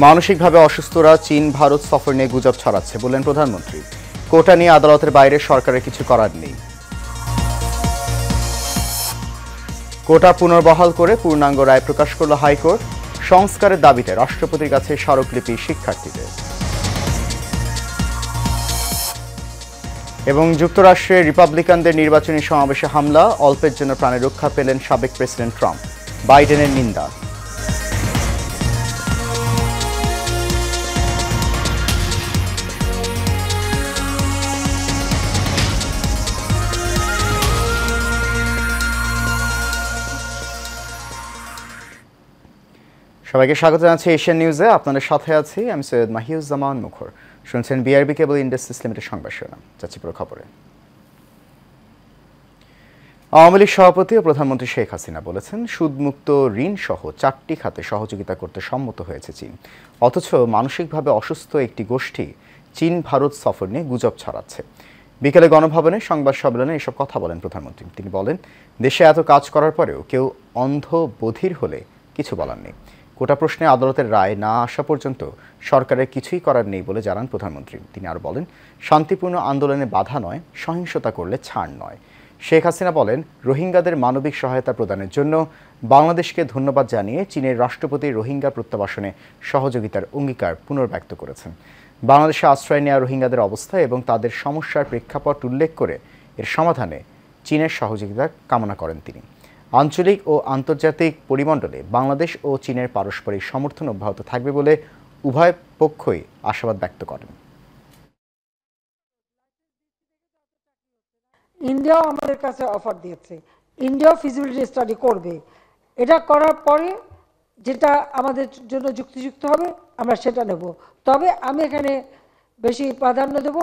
মানসিকভাবে অসুস্থরা চীন ভারত সফর নিয়ে গুজব ছড়াচ্ছে বললেন প্রধানমন্ত্রী। কোটা নিয়ে আদালতের বাইরে সরকারের কিছু করার নেই। কোটা পুনর্বহাল করে পূর্ণাঙ্গ রায় প্রকাশ করল হাইকোর্ট। সংস্কারের দাবিতে রাষ্ট্রপতির কাছে স্মারকলিপি শিক্ষার্থীদের। এবং যুক্তরাষ্ট্রে রিপাবলিকানদের নির্বাচনী সমাবেশে হামলা, অল্পের জন্য প্রাণে রক্ষা পেলেন সাবেক প্রেসিডেন্ট ট্রাম্প। বাইডেনের নিন্দা। সবাইকে স্বাগত জানাচ্ছি এশিয়ান নিউজে। আপনাদের সাথে আছি আমি সৈয়দ মাহিউজ্জামান মুখর। শুনছেন বিআরবি কেবল ইন্ডাস্ট্রিজ লিমিটেড সংবাদ শিরোনাম। যাচ্ছি পুরো খবরে। আওয়ামী লীগ সভাপতি ও প্রধানমন্ত্রী শেখ হাসিনা বলেছেন, সুদমুক্ত ঋণ সহ 4টি খাতে সহযোগিতা করতে সম্মত হয়েছে চীন। অথচ মানসিকভাবে অসুস্থ একটি গোষ্ঠী চীন ভারত সফর নিয়ে গুজব ছড়াচ্ছে। বিকেলে গণভবনে সংবাদ সম্মেলনে এসব কথা বলেন প্রধানমন্ত্রী। তিনি বলেন, দেশে এত কাজ করার পরেও কেউ অন্ধ বধির হলে কিছু বলার নেই। কোটা প্রশ্নে আদালতের রায় না আসা পর্যন্ত সরকারের কিছুই করার নেই বলে জানান প্রধানমন্ত্রী। তিনি আরও বলেন, শান্তিপূর্ণ আন্দোলনে বাধা নয়, সহিংসতা করলে ছাড় নয়। শেখ হাসিনা বলেন, রোহিঙ্গাদের মানবিক সহায়তা প্রদানের জন্য বাংলাদেশকে ধন্যবাদ জানিয়ে চীনের রাষ্ট্রপতি রোহিঙ্গা প্রত্যাবাসনে সহযোগিতার অঙ্গীকার পুনর্ব্যক্ত করেছেন। বাংলাদেশে আশ্রয় নেওয়া রোহিঙ্গাদের অবস্থা এবং তাদের সমস্যার প্রেক্ষাপট উল্লেখ করে এর সমাধানে চীনের সহযোগিতা কামনা করেন তিনি। আঞ্চলিক ও আন্তর্জাতিক পরিমণ্ডলে বাংলাদেশ ও চীনের পারস্পরিক সমর্থন অব্যাহত থাকবে বলে উভয় পক্ষই আশাবাদ ব্যক্ত করেন। ইন্ডিয়াও আমাদের কাছে অফার দিয়েছে, ইন্ডিয়াও ফিজিবিলিটি স্টাডি করবে। এটা করার পরে যেটা আমাদের জন্য যুক্তিযুক্ত হবে আমরা সেটা নেব। তবে আমি এখানে বেশি প্রাধান্য দেব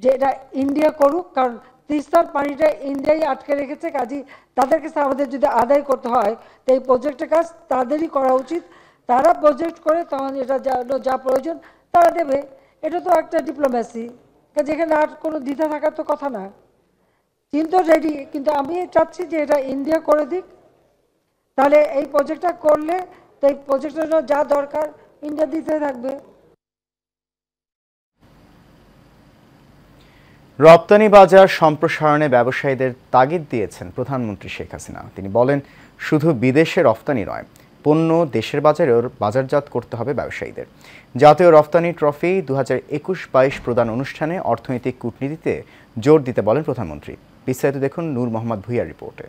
যে এটা ইন্ডিয়া করুক, কারণ তিস্তার পানিটা ইন্ডিয়াই আটকে রেখেছে। কাজী তাদের কাছে আমাদের যদি আদায় করতে হয় তো এই প্রজেক্টের কাজ তাদেরই করা উচিত। তারা প্রজেক্ট করে তখন এটা যা প্রয়োজন তারা দেবে। এটা তো একটা ডিপ্লোম্যাসি, যেখানে আর কোনো দ্বিধা থাকার তো কথা না। চীন তো রেডি, কিন্তু আমি চাচ্ছি যে এটা ইন্ডিয়া করে দিক। তাহলে এই প্রজেক্টটা করলে তো এই প্রজেক্টের জন্য যা দরকার ইন্ডিয়া দিতে থাকবে। রপ্তানি বাজার সম্প্রসারণে ব্যবসায়ীদের তাগিদ দিয়েছেন প্রধানমন্ত্রী শেখ হাসিনা। তিনি বলেন, শুধু বিদেশে রপ্তানি নয়, পণ্য দেশের বাজারেও বাজারজাত করতে হবে ব্যবসায়ীদের। জাতীয় রপ্তানি ট্রফি 2021-22 প্রদান অনুষ্ঠানে অর্থনৈতিক কূটনীতিতে জোর দিতে বলেন প্রধানমন্ত্রী। বিস্তারিত দেখুন নূর মোহাম্মদ ভুইয়ার রিপোর্টে।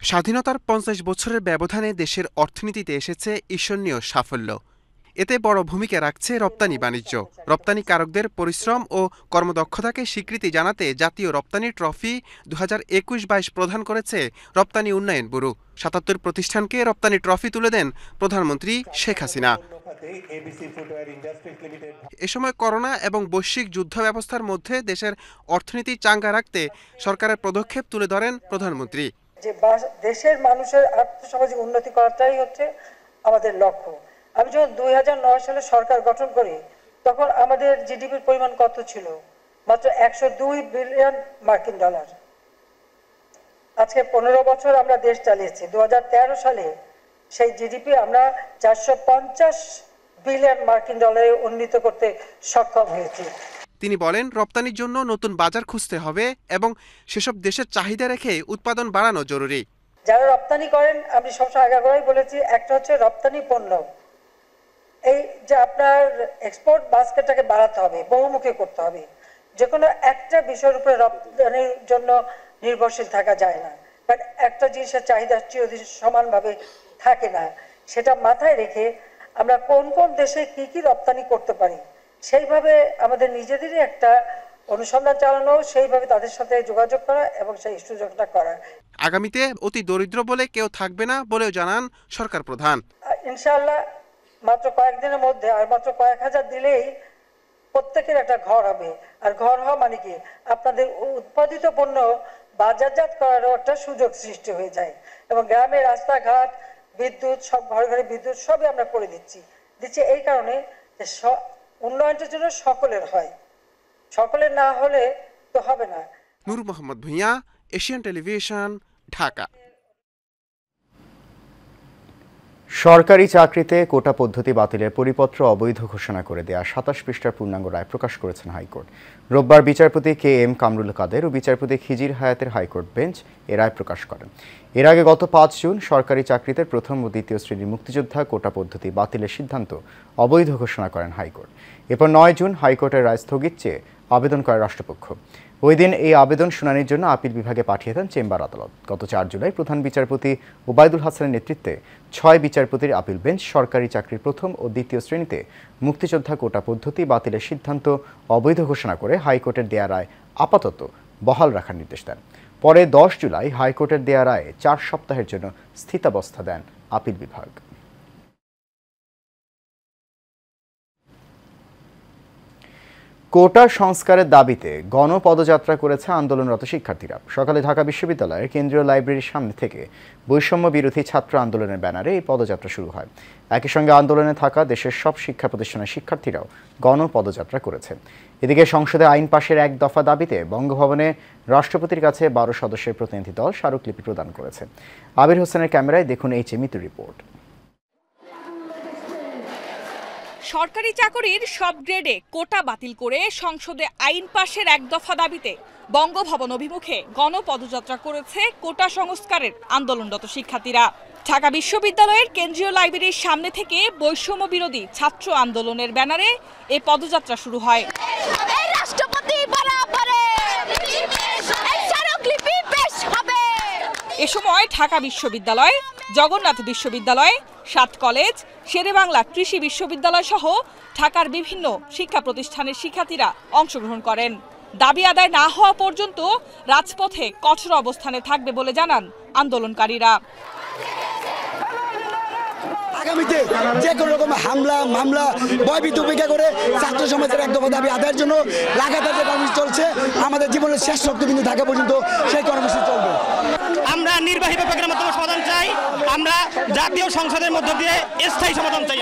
স্বাধীনতার 50 বছরের ব্যবধানে দেশের অর্থনীতিতে এসেছে ঈর্ষণীয় সাফল্য। এতে বড় ভূমিকা রাখছে রপ্তানি বাণিজ্য। রপ্তানিকারকদের পরিশ্রম ও কর্মদক্ষতাকে স্বীকৃতি জানাতে জাতীয় রপ্তানি ট্রফি 2021-22 প্রদান করেছে রপ্তানি উন্নয়ন ব্যুরো। 77 প্রতিষ্ঠানকে রপ্তানি ট্রফি তুলে দেন প্রধানমন্ত্রী শেখ হাসিনা। এ সময় করোনা এবং বৈশ্বিক যুদ্ধ ব্যবস্থার মধ্যে দেশের অর্থনীতি চাঙ্গা রাখতে সরকারের পদক্ষেপ তুলে ধরেন প্রধানমন্ত্রী। যে দেশের মানুষের আর্থসামাজিক উন্নতি করাটাই হচ্ছে আমাদের লক্ষ্য। আমি যখন 2009 সালে সরকার গঠন করি তখন আমাদের জিডিপির পরিমাণ কত ছিল? মাত্র 102 বিলিয়ন মার্কিন ডলার। আজকে 15 বছর আমরা দেশ চালিয়েছি। 2013 সালে সেই জিডিপি আমরা 450 বিলিয়ন মার্কিন ডলারে উন্নীত করতে সক্ষম হয়েছি। তিনি বলেন, রপ্তানির জন্য নতুন বাজার খুঁজতে হবে এবং সেসব দেশের চাহিদা রেখে উৎপাদন বাড়ানো জরুরি। যারা রপ্তানি করেন, আমি সবসময় আগে বলেছি, একটা হচ্ছে রপ্তানি পণ্য। এই যে আপনার এক্সপোর্ট বাস্কেটটাকে বাড়াতে হবে, বহুমুখী করতে হবে। যে কোনো একটা বিষয়ের উপরে রপ্তানির জন্য নির্ভরশীল থাকা যায় না, কারণ একটা জিনিসের চাহিদা চিরদিন সমানভাবে থাকে না। সেটা মাথায় রেখে আমরা কোন কোন দেশে কি কি রপ্তানি করতে পারি সেইভাবে আমাদের নিজেদেরই একটা অনুসন্ধান চালানো, সেইভাবে তাদের সাথে যোগাযোগ করা এবং সেই সুযোগটা করা। আগামীতে অতি দরিদ্র বলে কেউ থাকবে না বলেও জানান সরকার প্রধান। ইনশাআল্লাহ মাত্র কয়েকদিনের মধ্যে আর মাত্র কয়েক হাজার দিলেই প্রত্যেকের একটা ঘর হবে। আর ঘর হওয়া মানে কি, আপনাদের উৎপাদিত পণ্য বাজারজাত করারও একটা সুযোগ সৃষ্টি হয়ে যায়। এবং গ্রামে রাস্তাঘাট, বিদ্যুৎ, সব ঘরে ঘরে বিদ্যুৎ সবই আমরা করে দিচ্ছি এই কারণে যে উন্নয়নটার জন্য সকলের হয়, সকলের না হলে তো হবে না। নূর মোহাম্মদ ভুঁইয়া, এশিয়ান টেলিভিশন, ঢাকা। সরকারি চাকরিতে কোটা পদ্ধতি বাতিলের পরিপত্র অবৈধ ঘোষণা করে দেয়া ২৭ পৃষ্ঠার পূর্ণাঙ্গ রায় প্রকাশ করেছেন হাইকোর্ট। রোববার বিচারপতি কে এম কামরুল কাদের ও বিচারপতি খিজির হায়াতের হাইকোর্ট বেঞ্চ এ রায় প্রকাশ করেন। এর আগে গত ৫ জুন সরকারি চাকরিতে প্রথম ও দ্বিতীয় শ্রেণীর মুক্তিযোদ্ধা কোটা পদ্ধতি বাতিলের সিদ্ধান্ত অবৈধ ঘোষণা করেন হাইকোর্ট। এরপর ৯ জুন হাইকোর্টের রায় স্থগিত চেয়ে আবেদন করে রাষ্ট্রপক্ষ। ওই দিন এই আবেদন শুনানির জন্য আপিল বিভাগে পাঠিয়ে দেন চেম্বার আদালত। গত ৪ জুলাই প্রধান বিচারপতি ওবায়দুল হাসানের নেতৃত্বে ৬ বিচারপতির আপিল বেঞ্চ সরকারি চাকরির প্রথম ও দ্বিতীয় শ্রেণীতে মুক্তিযোদ্ধা কোটা পদ্ধতি বাতিলের সিদ্ধান্ত অবৈধ ঘোষণা করে হাইকোর্টের দেয়া রায় আপাতত বহাল রাখার নির্দেশ দেন। পরে ১০ জুলাই হাইকোর্টের দেয়া রায়ে ৪ সপ্তাহের জন্য স্থিতাবস্থা দেন আপিল বিভাগ। কোটা সংস্কারের দাবিতে গণপদযাত্রা করেছে আন্দোলনরত শিক্ষার্থীরা। সকালে ঢাকা বিশ্ববিদ্যালয়ের কেন্দ্রীয় লাইব্রেরির সামনে থেকে বৈষম্য বিরোধী ছাত্র আন্দোলনের ব্যানারে এই পদযাত্রা শুরু হয়। একই সঙ্গে আন্দোলনে থাকা দেশের সব শিক্ষা প্রতিষ্ঠানের শিক্ষার্থীরাও গণপদযাত্রা করেছে। এদিকে সংসদে আইন পাশের এক দফা দাবিতে বঙ্গভবনে রাষ্ট্রপতির কাছে ১২ সদস্যের প্রতিনিধি দল স্মারকলিপি প্রদান করেছে। আবির হোসেনের ক্যামেরায় দেখুন এই মিতুর রিপোর্ট। সরকারি চাকরির সব গ্রেডে কোটা বাতিল করে সংসদে আইন পাশের এক দফা দাবিতে বঙ্গভবন অভিমুখে গণপদযাত্রা করেছে কোটা সংস্কারের আন্দোলনরত শিক্ষার্থীরা। ঢাকা বিশ্ববিদ্যালয়ের কেন্দ্রীয় লাইব্রেরির সামনে থেকে বৈষম্য বিরোধী ছাত্র আন্দোলনের ব্যানারে এই পদযাত্রা শুরু হয়। এ সময় ঢাকা বিশ্ববিদ্যালয়, জগন্নাথ বিশ্ববিদ্যালয়, ৭ কলেজ, শেরেবাংলা কৃষি বিশ্ববিদ্যালয় সহ ঢাকার বিভিন্ন শিক্ষা প্রতিষ্ঠানের শিক্ষার্থীরা অংশগ্রহণ করেন। দাবি আদায় না হওয়া পর্যন্ত রাজপথে কঠোর অবস্থানে থাকবে বলে জানান আন্দোলনকারীরা। আগামীতে যে কোনো রকম হামলা মামলা ভয়ভীতি উপেক্ষা করে ছাত্র সমাজের এক দফা দাবি আদায়ের জন্য লাগাতার যে কর্মসূচি চলছে, আমাদের জীবনের শেষ রক্তবিন্দু থাকা পর্যন্ত সেই কর্মসূচি চলবে। আমরা নির্বাহী বিভাগের মাধ্যমে সমাধান চাই, আমরা জাতীয় সংসদের মধ্য দিয়ে স্থায়ী সমাধান চাই।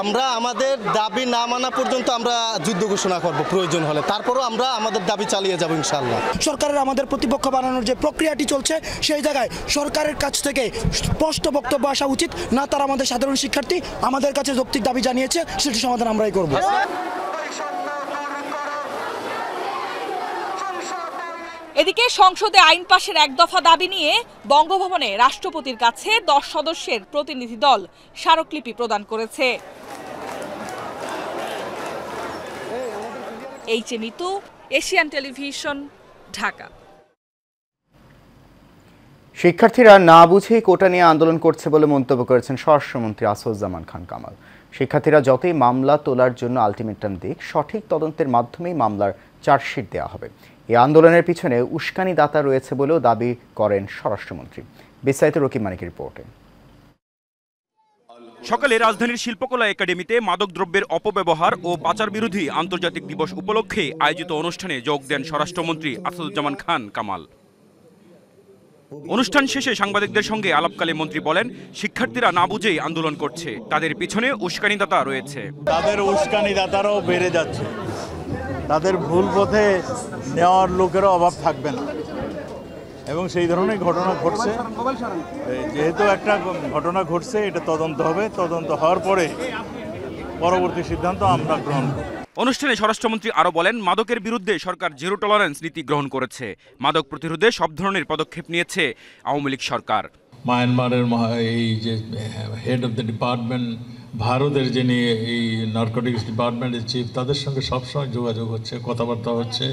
আমরা আমাদের দাবি না মানা পর্যন্ত আমরা যুদ্ধ ঘোষণা করব প্রয়োজন হলে, তারপরও আমরা আমাদের দাবি চালিয়ে যাব ইনশাআল্লাহ। সরকারের আমাদের প্রতিপক্ষ বানানোর যে প্রক্রিয়াটি চলছে, সেই জায়গায় সরকারের কাছ থেকে স্পষ্ট বক্তব্য আসা উচিত। না তারা আমাদের সাধারণ শিক্ষার্থী আমাদের কাছে যৌক্তিক দাবি জানিয়েছে, সেটি সমাধান আমরাই করব। এদিকে সংসদে আইন পাশের এক দফা দাবি নিয়ে বঙ্গভবনে রাষ্ট্রপতির কাছে ১০ সদস্যের প্রতিনিধি দল স্মারকলিপি প্রদান করেছে। Mitu, Asian television, Dhaka. শিক্ষার্থীরা না বুঝেই কোটা নিয়ে আন্দোলন করছে বলে মন্তব্য করেছেন স্বরাষ্ট্রমন্ত্রী আসদুজ্জামান খান কামাল। শিক্ষার্থীরা যতই মামলা তোলার জন্য আলটিমেটাম দিক, সঠিক তদন্তের মাধ্যমেই মামলার চার্জশিট দেওয়া হবে। এই আন্দোলনের পিছনে উস্কানিদাতা রয়েছে বলেও দাবি করেন স্বরাষ্ট্রমন্ত্রী। বিস্তারিত রকিব মানিকের রিপোর্টে। সকালে রাজধানীর শিল্পকলা একাডেমিতে মাদকদ্রব্যের অপব্যবহার ও পাচার বিরোধী আন্তর্জাতিক দিবস উপলক্ষে আয়োজিত অনুষ্ঠানে যোগ দেন স্বরাষ্ট্রমন্ত্রী আসদুজ্জামান খান কামাল। অনুষ্ঠান শেষে সাংবাদিকদের সঙ্গে আলাপকালে মন্ত্রী বলেন, শিক্ষার্থীরা না বুঝেই আন্দোলন করছে, তাদের পিছনে উস্কানিদাতা রয়েছে। তাদের উস্কানিদাতারাও বেড়ে যাচ্ছে, তাদের ভুল পথে নেওয়ার লোকেরও অভাব থাকবে না এবং সেই ধরনের ঘটনা ঘটছে। যেহেতু একটা ঘটনা ঘটছে, এটা তদন্ত হবে, তদন্ত হওয়ার পরে পরবর্তী সিদ্ধান্ত আমরা গ্রহণ করব। অনুষ্ঠানে স্বরাষ্ট্রমন্ত্রী আরও বলেন, মাদকের বিরুদ্ধে সরকার জিরো টলারেন্স নীতি গ্রহণ করেছে। মাদক প্রতিরোধে সব ধরনের পদক্ষেপ নিয়েছে আওয়ামী লীগ সরকার। মায়ানমারের এই যে হেড অফ দ্য ডিপার্টমেন্ট, ভারতের যিনি এই নার্কোটিক্স ডিপার্টমেন্টের চিফ, তাদের সঙ্গে সবসময় যোগাযোগ হচ্ছে, কথাবার্তা হচ্ছে,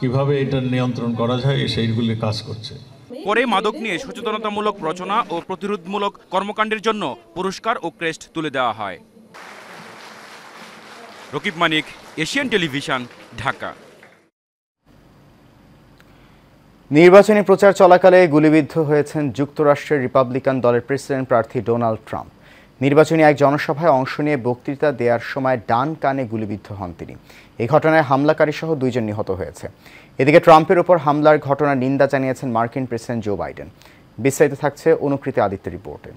কিভাবে এটা নিয়ন্ত্রণ করা যায় সেইগুলি কাজ করছে। পরে মাদক নিয়ে সচেতনতামূলক রচনা ও প্রতিরোধমূলক কর্মকাণ্ডের জন্য পুরস্কার ও ক্রেস্ট তুলে দেওয়া হয়। রকিব মানিক, এশিয়ান টেলিভিশন, ঢাকা। নির্বাচনী প্রচার চলাকালে গুলিবিদ্ধ হয়েছেন যুক্তরাষ্ট্রের রিপাবলিকান দলের প্রেসিডেন্ট প্রার্থী ডোনাল্ড ট্রাম্প। নির্বাচনী এক জনসভায় অংশ নিয়ে বক্তৃতা দেওয়ার সময় ডান কানে গুলিবিদ্ধ হন তিনি। এই ঘটনায় হামলাকারী সহ 2 জন নিহত হয়েছে। এদিকে ট্রাম্পের উপর হামলার ঘটনার নিন্দা জানিয়েছেন মার্কিন প্রেসিডেন্ট জো বাইডেন। বিস্তারিত থাকছে অনুকৃতি আদিত্যের রিপোর্টে।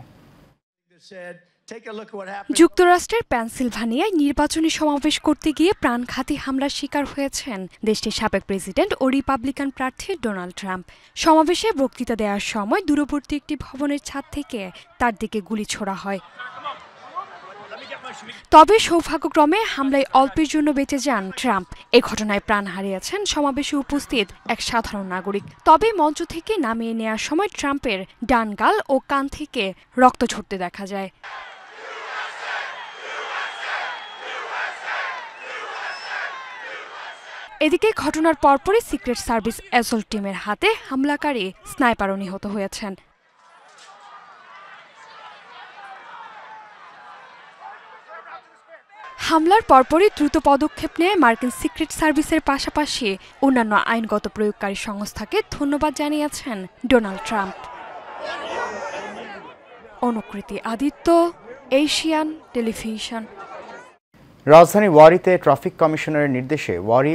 যুক্তরাষ্ট্রের পেনসিলভানিয়ায় নির্বাচনী সমাবেশ করতে গিয়ে প্রাণঘাতী হামলার শিকার হয়েছেন দেশটির সাবেক প্রেসিডেন্ট ও রিপাবলিকান প্রার্থী ডোনাল্ড ট্রাম্প। সমাবেশে বক্তৃতা দেওয়ার সময় দূরবর্তী একটি ভবনের ছাদ থেকে তার দিকে গুলি ছোড়া হয়। তবে সৌভাগ্যক্রমে হামলায় অল্পের জন্য বেঁচে যান ট্রাম্প। এ ঘটনায় প্রাণ হারিয়েছেন সমাবেশে উপস্থিত এক সাধারণ নাগরিক। তবে মঞ্চ থেকে নামিয়ে নেওয়ার সময় ট্রাম্পের ডান গাল ও কান থেকে রক্ত ঝরতে দেখা যায়। এদিকে ঘটনার পরপরই সিক্রেট সার্ভিস অ্যাসল্ট টিমের হাতে হামলাকারী স্নাইপারও নিহত হয়েছেন। হামলার পরপরই দ্রুত পদক্ষেপ নেয় মার্কিন সিক্রেট সার্ভিসের পাশাপাশি অন্যান্য আইনগত প্রয়োগকারী সংস্থাকে ধন্যবাদ জানিয়েছেন Donald Trump. অনুকৃতি Aditya, Asian television. রাজধানী ওয়ারিতে ট্রাফিক কমিশনারের নির্দেশে ওয়ারি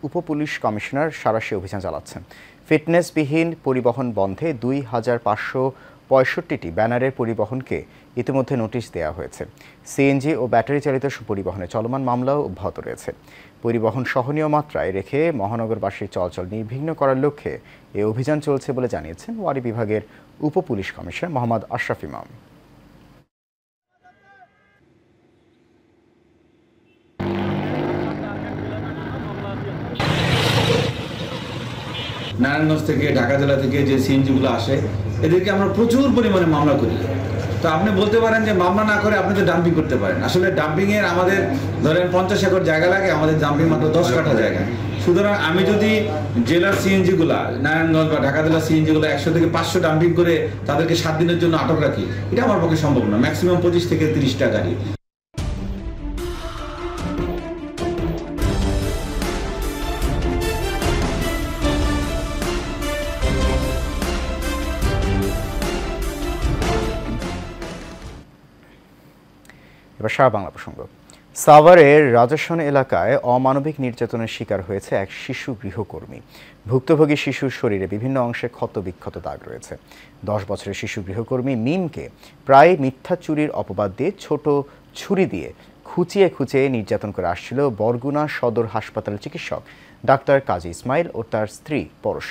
উপপুলিশ কমিশনার সাঁড়াশি অভিযান চালাচ্ছেন। ফিটনেসবিহীন পরিবহন বন্ধে ২,৫৬৫টি ব্যানারের পরিবহনকে ইতিমধ্যে নোটিশ দেওয়া হয়েছে। সিএনজি ও ব্যাটারি চালিত পরিবহনে চলমান মামলাও অব্যাহত রয়েছে। পরিবহন সহনীয় মাত্রায় রেখে মহানগরবাসীর চলাচল নির্বিঘ্ন করার লক্ষ্যে এই অভিযান চলছে বলে জানিয়েছেন ওয়ারি বিভাগের উপপুলিশ কমিশনার মোহাম্মদ আশরাফ ইমাম। নারায়ণগঞ্জ থেকে, ঢাকা জেলা থেকে যে সিএনজিগুলো আসে, এদেরকে আমরা প্রচুর পরিমাণে মামলা করি। তো আপনি বলতে পারেন যে মামলা না করে আপনি তো ডাম্পিং করতে পারেন। আসলে ডাম্পিংয়ের আমাদের ধরেন 50 একর জায়গা লাগে, আমাদের ডাম্পিং মাত্র 10 কাঠা জায়গা। সুতরাং আমি যদি জেলার সিএনজিগুলা, নারায়ণগঞ্জ বা ঢাকা জেলার সিএনজিগুলো 100 থেকে 500 ডাম্পিং করে তাদেরকে 7 দিনের জন্য আটক রাখি, এটা আমার পক্ষে সম্ভব না। ম্যাক্সিমাম 25 থেকে 30টা গাড়ি। এবার সারা বাংলা প্রসঙ্গ। সাভারের রাজস্বন এলাকায় অমানবিক নির্যাতনের শিকার হয়েছে এক শিশু গৃহকর্মী। ভুক্তভোগী শিশুর শরীরে বিভিন্ন অংশে ক্ষত বিক্ষত দাগ রয়েছে। 10 বছরের শিশু গৃহকর্মী মিমকে প্রায় মিথ্যা চুরির অপবাদ দিয়ে ছোট ছুরি দিয়ে খুঁচিয়ে খুঁচিয়ে নির্যাতন করে আসছিল বরগুনা সদর হাসপাতালের চিকিৎসক ডাক্তার কাজী ইসমাইল ও তার স্ত্রী পরশ।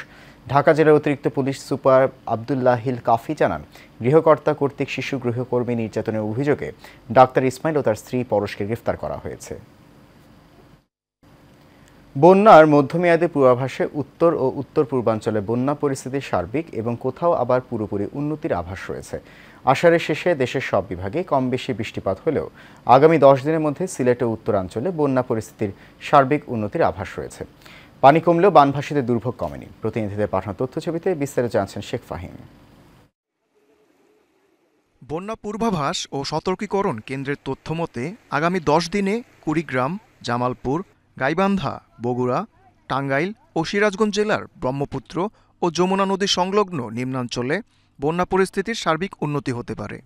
ঢাকা জেলার অতিরিক্ত পুলিশ সুপার আবদুল্লাহিল কাফি জানান, গৃহকর্তা কর্তৃক শিশু গৃহকর্মী নির্যাতনের অভিযোগে ডাক্তার ইসমাইল ও তার স্ত্রী পরশকে গ্রেফতার করা হয়েছে। বন্যার মধ্যমেয়াদী পূর্বাভাসে উত্তর ও উত্তর পূর্বাঞ্চলে বন্যা পরিস্থিতির সার্বিক এবং কোথাও আবার পুরোপুরি উন্নতির আভাস রয়েছে। আষাঢ়ের শেষে দেশের সব বিভাগে কম বেশি বৃষ্টিপাত হলেও আগামী 10 দিনের মধ্যে সিলেট ও উত্তরাঞ্চলে বন্যা পরিস্থিতির সার্বিক উন্নতির আভাস রয়েছে। পানি কমলেও বানভাসীদের দুর্ভোগ কমেনি। প্রতিনিধিদের পাঠানো তথ্যছবিতে বিস্তারিত জানছেন শেখ ফাহিম। বন্যা পূর্বাভাস ও সতর্কীকরণ কেন্দ্রের তথ্যমতে আগামী 10 দিনে কুড়িগ্রাম, জামালপুর, গাইবান্ধা, বগুড়া, টাঙ্গাইল ও সিরাজগঞ্জ জেলার ব্রহ্মপুত্র ও যমুনা নদী সংলগ্ন নিম্নাঞ্চলে বন্যা পরিস্থিতির সার্বিক উন্নতি হতে পারে।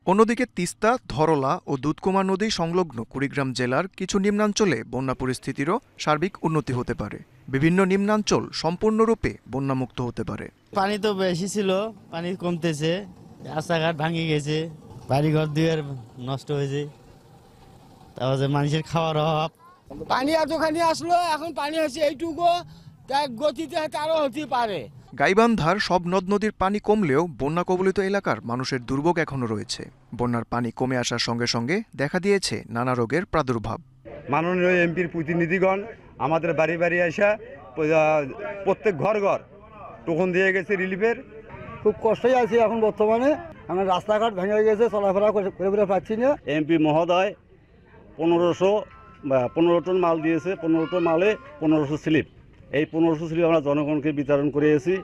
অন্যদিকে তিস্তা, ধরলা ও দুধকুমার নদী সংলগ্ন কুড়িগ্রাম জেলার কিছু নিম্নাঞ্চলে বন্যা পরিস্থিতিরও সার্বিক উন্নতি হতে পারে। বিভিন্ন নিম্নাঞ্চল সম্পূর্ণরূপে বন্যামুক্ত হতে পারে। পানি তো বেশি ছিল, পানি কমতেছে, রাস্তাঘাট ভাঙে গেছে, বাড়িঘর দুয়ার নষ্ট হয়েছে, তারপরে মানুষের খাওয়ার অভাব। পানি এতখানি আসলো, এখন পানি হচ্ছে এইটুকু, গতিতে আরো হতে পারে। গাইবান্ধার সব নদ নদীর পানি কমলেও বন্যা কবলিত এলাকার মানুষের দুর্ভোগ এখনও রয়েছে। বন্যার পানি কমে আসার সঙ্গে সঙ্গে দেখা দিয়েছে নানা রোগের প্রাদুর্ভাব। মাননীয় এমপির প্রতিনিধিগণ আমাদের বাড়ি বাড়ি আসা প্রত্যেক ঘর ঘর টোকন দিয়ে গেছে রিলিফের। খুব কষ্টই আছে এখন বর্তমানে, আমার রাস্তাঘাট ভেঙে গেছে, চলাফেরা করে পাচ্ছি না। এমপি মহোদয় 15 টন মাল দিয়েছে, 15 টন মালে 1500 স্লিপ। এই 1500 স্লিপ আমরা জনগণকে বিতরণ করেছি।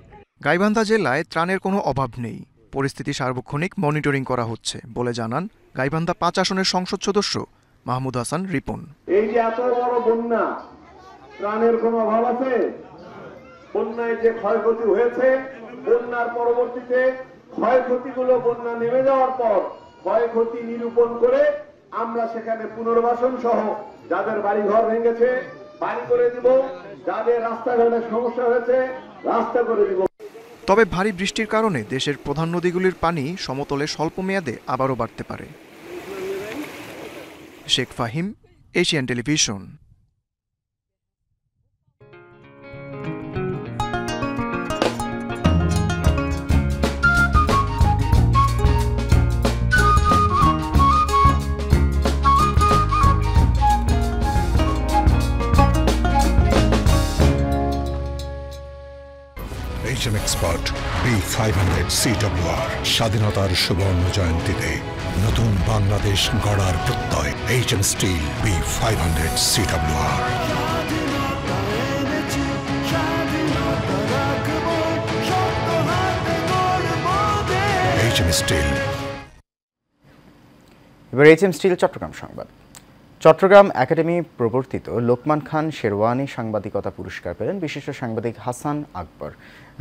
গাইবান্ধা জেলায় ত্রাণের কোনো অভাব নেই। পরিস্থিতি সার্বক্ষণিক মনিটরিং করা হচ্ছে বলে জানান গাইবান্ধা 5 আসনের সংসদ সদস্য মাহমুদ হাসান রিপন। এই যে এত বড় বন্যা, ত্রাণের কোনো অভাব আছে? বন্যায় যে ক্ষয়ক্ষতি হয়েছে, বন্যার পরবর্তীতে ক্ষয়ক্ষতিগুলো বন্যা নেমে যাওয়ার পর ক্ষয়ক্ষতি নিরূপণ করে আমরা সেখানে পুনর্বাসন সহ যাদের বাড়িঘর ভেঙেছে বাড়ি করে দিব, যাদের রাস্তাঘাটে সমস্যা হয়েছে রাস্তা করে দিব। তবে ভারী বৃষ্টির কারণে দেশের প্রধান নদীগুলির পানি সমতলে স্বল্প মেয়াদে আবারও বাড়তে পারে। Sheikh Fahim, Asian television. HM Expert B500 CWR স্বাধীনতার সুবর্ণ জয়ন্তীতে নতুন বাংলাদেশ গড়ার প্রত্যয়। HM Steel B500 CWR। HM Steel। এবার HM Steel চট্টগ্রাম সংবাদ। চট্টগ্রাম একাডেমি প্রবর্তিত লোকমান খান শেরওয়ানি সাংবাদিকতা পুরস্কার পেলেন বিশিষ্ট সাংবাদিক হাসান আকবর।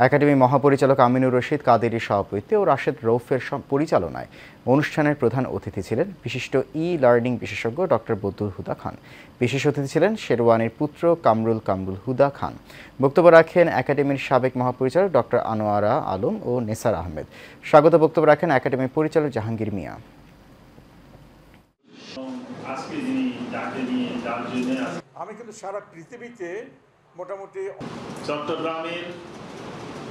একাডেমি মহাপরিচালক আমিনুর রশিদ কাদেরীর সভাপতিত্বে ও রাশেদ রৌফের পরিচালনায় অনুষ্ঠানের প্রধান অতিথি ছিলেন বিশিষ্ট ই-লার্নিং বিশেষজ্ঞ ডক্টর বদরুল হুদা খান। বিশেষ অতিথি ছিলেন শেরওয়ানির পুত্র কামরুল হুদা খান। বক্তব্য রাখেন একাডেমির সাবেক মহাপরিচালক ডক্টর আনোয়ারা আলম ও নেসার আহমেদ। স্বাগত বক্তব্য রাখেন একাডেমির পরিচালক জাহাঙ্গীর মিয়া। আমি কিন্তু সারা পৃথিবীতে মোটামুটি চট্টগ্রামের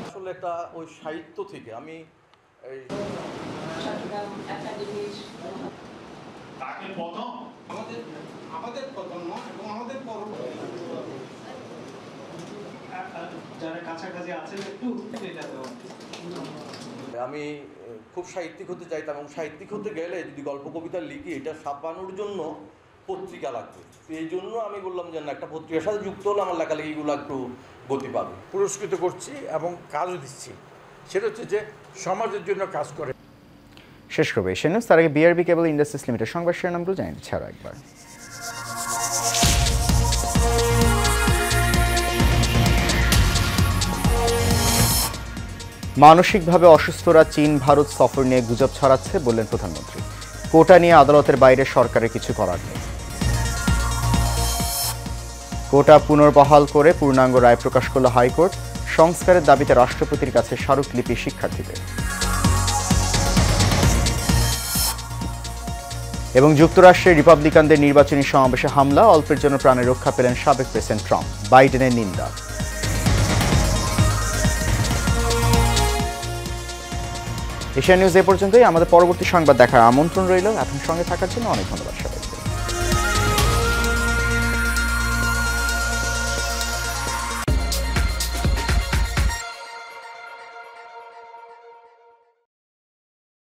আসলে একটা ওই সাহিত্য থেকে আমি আমি খুব সাহিত্যিক হতে চাইতাম এবং সাহিত্যিক হতে গেলে যদি গল্প কবিতা লিখি এটা ছাপানোর জন্য পত্রিকা লাগবে। এই জন্য আমি বললাম যে না, একটা পত্রিকার সাথে যুক্ত হলে আমার লেখালেখিগুলো একটু গতি পাবে। পুরস্কৃত করছি এবং কাজও দিচ্ছি, সেটা হচ্ছে যে সমাজের জন্য কাজ করে। শেষ করবে এশিয়ান নিউজ। তার আগে বিআরবি কেবল ইন্ডাস্ট্রিজ লিমিটেড সংবাদ শিরোনামগুলো জানিয়ে দিচ্ছি আরও একবার। মানসিকভাবে অসুস্থরা চীন ভারত সফর নিয়ে গুজব ছড়াচ্ছে বললেন প্রধানমন্ত্রী। কোটা নিয়ে আদালতের বাইরে সরকারের কিছু করার নেই। কোটা পুনর্বহাল করে পূর্ণাঙ্গ রায় প্রকাশ করল হাইকোর্ট। সংস্কারের দাবিতে রাষ্ট্রপতির কাছে স্মারকলিপি শিক্ষার্থীদের। এবং যুক্তরাষ্ট্রে রিপাবলিকানদের নির্বাচনী সমাবেশে হামলা, অল্পের জন্য প্রাণে রক্ষা পেলেন সাবেক প্রেসিডেন্ট ট্রাম্প। বাইডেনের নিন্দা। এশিয়ান নিউজ এ পর্যন্তই। আমাদের পরবর্তী সংবাদ দেখার আমন্ত্রণ রইল। এখন সঙ্গে থাকার জন্য অনেক ধন্যবাদ সবাই।